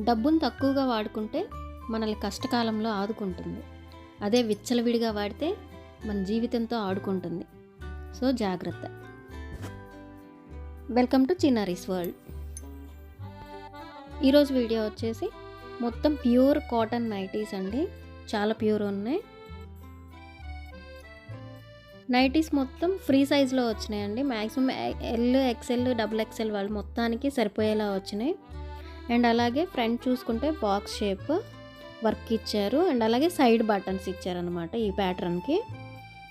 డబ్బును తక్కువగా వాడుకుంటే మనల్ని కష్టకాలంలో ఆదుకుంటుంది. అదే విచ్చలవిడిగా వాడితే మన జీవితంతో ఆడుకుంటుంది. సో జాగ్రత్త. Welcome to Chinnari's world. ఈరోజు వీడియో వచ్చేసి మొత్తం ప్యూర్ కాటన్ నైటీస్ అండి. చాలా ప్యూర్ ఉన్నాయి. నైటీస్ మొత్తం ఫ్రీ సైజ్లో వచ్చినాయండి. Maximum L, XL, double XL వాళ్ళు మొత్తానికి సరిపోయేలా వచ్చినాయి. అండ్ అలాగే ఫ్రంట్ చూసుకుంటే బాక్స్ షేప్ వర్క్ ఇచ్చారు. అండ్ అలాగే సైడ్ బటన్స్ ఇచ్చారనమాట ఈ ప్యాటర్న్కి.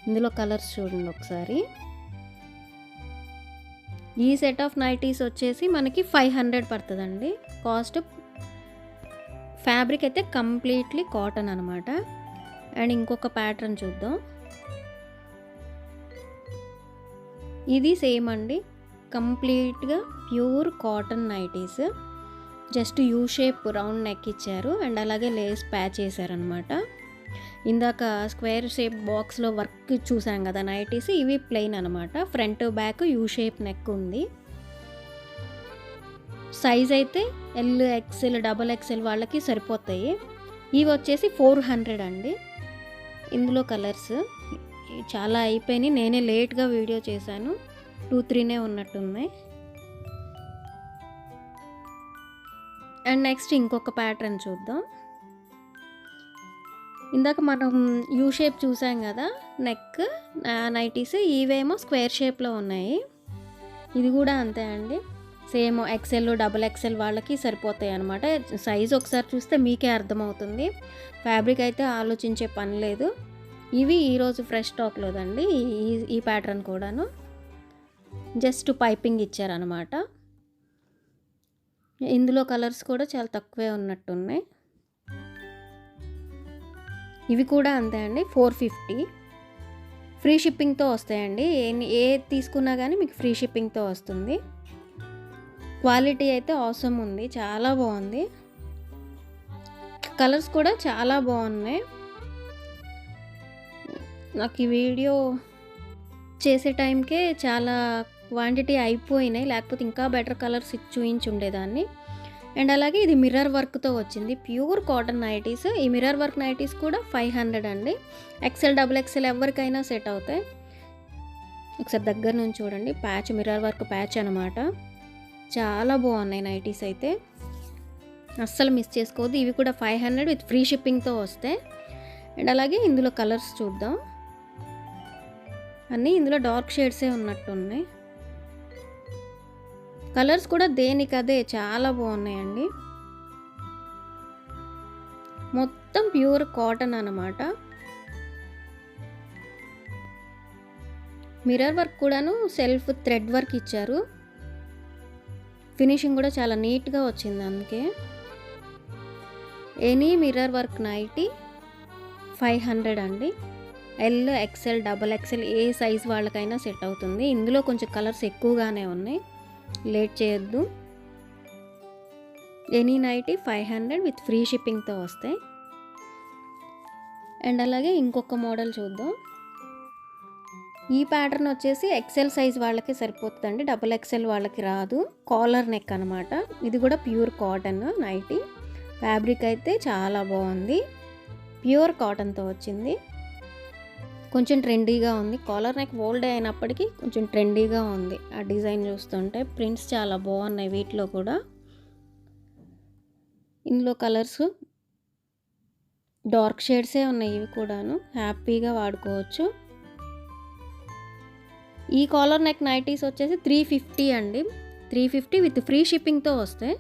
ఇందులో కలర్స్ చూడండి ఒకసారి. ఈ సెట్ ఆఫ్ నైటీస్ వచ్చేసి మనకి 500 పడుతుందండి కాస్ట్. ఫ్యాబ్రిక్ అయితే కంప్లీట్లీ కాటన్ అనమాట. అండ్ ఇంకొక ప్యాటర్న్ చూద్దాం. ఇది సేమ్ అండి, కంప్లీట్గా pure cotton nighties. Just U shape round neck ఇచ్చారు. అండ్ అలాగే లేస్ ప్యాచ్ చేశారనమాట. ఇందాక స్క్వేర్ షేప్ బాక్స్లో వర్క్ చూసాం కదా నైటీస్, ఇవి ప్లెయిన్ అనమాట. Front back U shape neck ఉంది. సైజ్ అయితే ఎల్, ఎక్సెల్, డబల్ ఎక్సెల్ వాళ్ళకి సరిపోతాయి. ఇవి వచ్చేసి 400 అండి. ఇందులో కలర్స్ చాలా అయిపోయినాయి. నేనే లేట్గా వీడియో చేశాను, 2-3 ఉన్నట్టున్నాయి. అండ్ నెక్స్ట్ ఇంకొక ప్యాటర్న్ చూద్దాం. ఇందాక మనం యూ షేప్ చూసాం కదా నెక్ నైటీస్, ఇవేమో స్క్వేర్ షేప్లో ఉన్నాయి. ఇది కూడా అంతే అండి, సేమ్ ఎక్సెల్, డబుల్ ఎక్సెల్ వాళ్ళకి సరిపోతాయి అనమాట. సైజ్ ఒకసారి చూస్తే మీకే అర్థమవుతుంది. ఫ్యాబ్రిక్ అయితే ఆలోచించే పని లేదు. ఇవి ఈరోజు ఫ్రెష్ స్టాక్లోదండి. ఈ ప్యాటర్న్ కూడాను జస్ట్ పైపింగ్ ఇచ్చారనమాట. ఇందులో కలర్స్ కూడా చాలా తక్కువే ఉన్నట్టున్నాయి. ఇవి కూడా అంతే అండి, 450. ఫ్రీ షిప్పింగ్తో వస్తాయండి. ఏ తీసుకున్నా కానీ మీకు ఫ్రీ షిప్పింగ్తో వస్తుంది. క్వాలిటీ అయితే ఆసమ్ ఉంది, చాలా బాగుంది. కలర్స్ కూడా చాలా బాగున్నాయి. నాకు ఈ వీడియో చేసే టైంకే చాలా క్వాంటిటీ అయిపోయినాయి, లేకపోతే ఇంకా బెటర్ కలర్స్ చూయించి ఉండేదాన్ని. అండ్ అలాగే ఇది మిర్రర్ వర్క్తో వచ్చింది, ప్యూర్ కాటన్ నైటీస్. ఈ మిర్రర్ వర్క్ నైటీస్ కూడా 500 అండి. ఎక్సెల్, డబుల్ ఎక్సెల్ ఎవరికైనా సెట్ అవుతాయి. ఒకసారి దగ్గర నుంచి చూడండి, ప్యాచ్ మిర్రర్ వర్క్ ప్యాచ్ అనమాట. చాలా బాగున్నాయి నైటీస్ అయితే, అస్సలు మిస్ చేసుకోవద్దు. ఇవి కూడా 500 విత్ ఫ్రీ షిప్పింగ్తో వస్తాయి. అండ్ అలాగే ఇందులో కలర్స్ చూద్దాం. అన్నీ ఇందులో డార్క్ షేడ్సే ఉన్నట్టున్నాయి. కలర్స్ కూడా దేనికదే చాలా బాగున్నాయండి. మొత్తం ప్యూర్ కాటన్ అన్నమాట. మిర్రర్ వర్క్ కూడాను సెల్ఫ్ థ్రెడ్ వర్క్ ఇచ్చారు. ఫినిషింగ్ కూడా చాలా నీట్గా వచ్చింది. అందుకే ఎనీ మిర్రర్ వర్క్ నైటీ 500 అండి. ఎల్, ఎక్సెల్, డబల్ ఎక్సెల్ ఏ సైజ్ వాళ్ళకైనా సెట్ అవుతుంది. ఇందులో కొంచెం కలర్స్ ఎక్కువగానే ఉన్నాయి, లేట్ చేయొద్దు. ఎనీ నైటీ 500 విత్ ఫ్రీ షిప్పింగ్తో వస్తాయి. అండ్ అలాగే ఇంకొక మోడల్ చూద్దాం. ఈ ప్యాటర్న్ వచ్చేసి ఎక్సెల్ సైజ్ వాళ్ళకి సరిపోతుందండి, డబుల్ ఎక్సెల్ వాళ్ళకి రాదు. కాలర్ నెక్ అనమాట. ఇది కూడా ప్యూర్ కాటన్ నైటీ. ఫ్యాబ్రిక్ అయితే చాలా బాగుంది, ప్యూర్ కాటన్తో వచ్చింది. కొంచెం ట్రెండీగా ఉంది. కాలర్ నెక్ ఓల్డ్ అయినప్పటికీ కొంచెం ట్రెండీగా ఉంది. ఆ డిజైన్ చూస్తుంటే ప్రింట్స్ చాలా బాగున్నాయి వీటిలో కూడా. ఇందులో కలర్స్ డార్క్ షేడ్సే ఉన్నాయి. ఇవి కూడాను హ్యాపీగా వాడుకోవచ్చు. ఈ కాలర్ నెక్ నైటీస్ వచ్చేసి 350 అండి. 350 విత్ ఫ్రీ షిప్పింగ్తో వస్తాయి.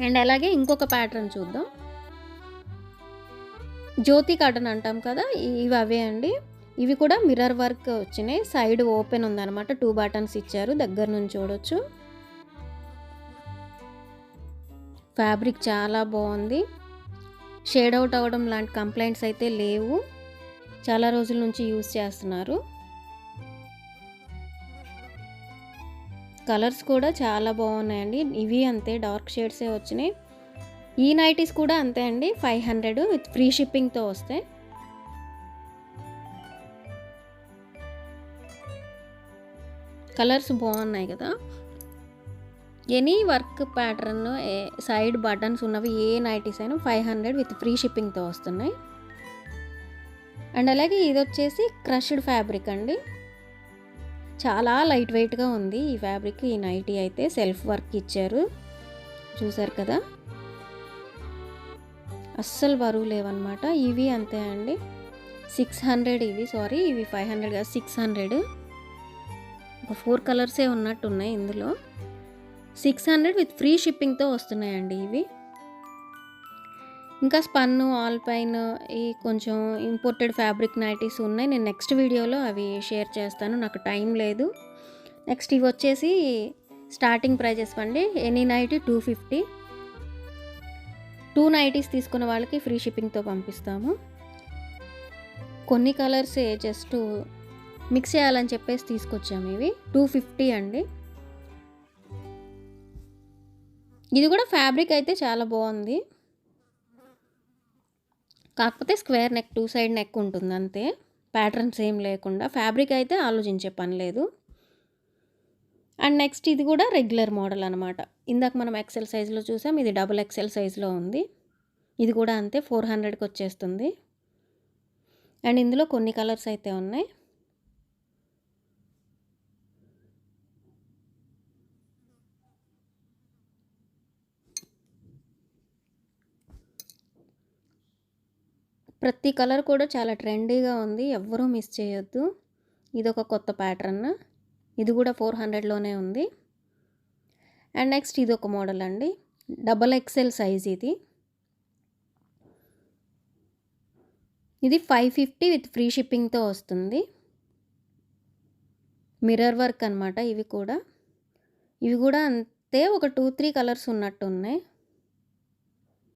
అండ్ అలాగే ఇంకొక ప్యాటర్న్ చూద్దాం. జ్యోతి కాటన్ అంటాం కదా, ఇవి అవే అండి. ఇవి కూడా మిర్రర్ వర్క్ వచ్చినాయి. సైడ్ ఓపెన్ ఉందన్నమాట, 2 బటన్స్ ఇచ్చారు. దగ్గర నుంచి చూడొచ్చు. ఫ్యాబ్రిక్ చాలా బాగుంది. షేడ్ అవుట్ అవ్వడం లాంటి కంప్లైంట్స్ అయితే లేవు. చాలా రోజుల నుంచి యూజ్ చేస్తున్నారు. కలర్స్ కూడా చాలా బాగున్నాయండి. ఇవి అంతే డార్క్ షేడ్సే వచ్చినాయి. ఈ నైటీస్ కూడా అంతే అండి, 500 విత్ ఫ్రీ షిప్పింగ్తో వస్తాయి. కలర్స్ బాగున్నాయి కదా. Any work pattern side buttons ఉన్నవి ఏ నైటీస్ అయినా 500 విత్ ఫ్రీ షిప్పింగ్తో వస్తున్నాయి. అండ్ అలాగే ఇది వచ్చేసి క్రష్డ్ ఫ్యాబ్రిక్ అండి. చాలా లైట్ వెయిట్గా ఉంది ఈ ఫ్యాబ్రిక్. ఈ నైటీ అయితే సెల్ఫ్ వర్క్ ఇచ్చారు, చూసారు కదా, అస్సలు బరువు లేవన్నమాట. ఇవి అంతే అండి, 600. ఇవి సారీ, ఇవి 500 కాదు, 600. ఒక 4 కలర్సే ఉన్నట్టున్నాయి ఇందులో. 600 విత్ ఫ్రీ షిప్పింగ్తో వస్తున్నాయండి ఇవి. ఇంకా స్పన్ను, ఆల్పైన్, ఈ కొంచెం ఇంపోర్టెడ్ ఫ్యాబ్రిక్ నైటీస్ ఉన్నాయి. నేను నెక్స్ట్ వీడియోలో అవి షేర్ చేస్తాను, నాకు టైం లేదు. నెక్స్ట్ ఇవి వచ్చేసి స్టార్టింగ్ ప్రైజెస్ అండి. Any nighty 250. 2 నైటీస్ తీసుకున్న వాళ్ళకి ఫ్రీ షిప్పింగ్తో పంపిస్తాము. కొన్ని కలర్సే జస్ట్ మిక్స్ చేయాలని చెప్పేసి తీసుకొచ్చాము. ఇవి 250 అండి. ఇది కూడా ఫ్యాబ్రిక్ అయితే చాలా బాగుంది, కాకపోతే స్క్వేర్ నెక్, 2 సైడ్ నెక్ ఉంటుంది అంతే, ప్యాటర్న్స్ ఏం లేకుండా. ఫ్యాబ్రిక్ అయితే ఆలోచించే పని లేదు. అండ్ నెక్స్ట్ ఇది కూడా రెగ్యులర్ మోడల్ అనమాట. ఇందాక మనం ఎక్సెల్ సైజులో చూసాం, ఇది డబుల్ ఎక్సెల్ సైజులో ఉంది. ఇది కూడా అంతే 400కి వచ్చేస్తుంది. అండ్ ఇందులో కొన్ని కలర్స్ అయితే ఉన్నాయి. ప్రతి కలర్ కూడా చాలా ట్రెండీగా ఉంది, ఎవ్వరూ మిస్ చేయొద్దు. ఇది ఒక కొత్త ప్యాటర్న్, ఇది కూడా 400లోనే ఉంది. అండ్ నెక్స్ట్ ఇది ఒక మోడల్ అండి, డబల్ ఎక్సెల్ సైజ్. ఇది 550 విత్ ఫ్రీ షిప్పింగ్తో వస్తుంది. మిర్రర్ వర్క్ అనమాట. ఇవి కూడా అంతే, ఒక 2-3 కలర్స్ ఉన్నట్టు ఉన్నాయి.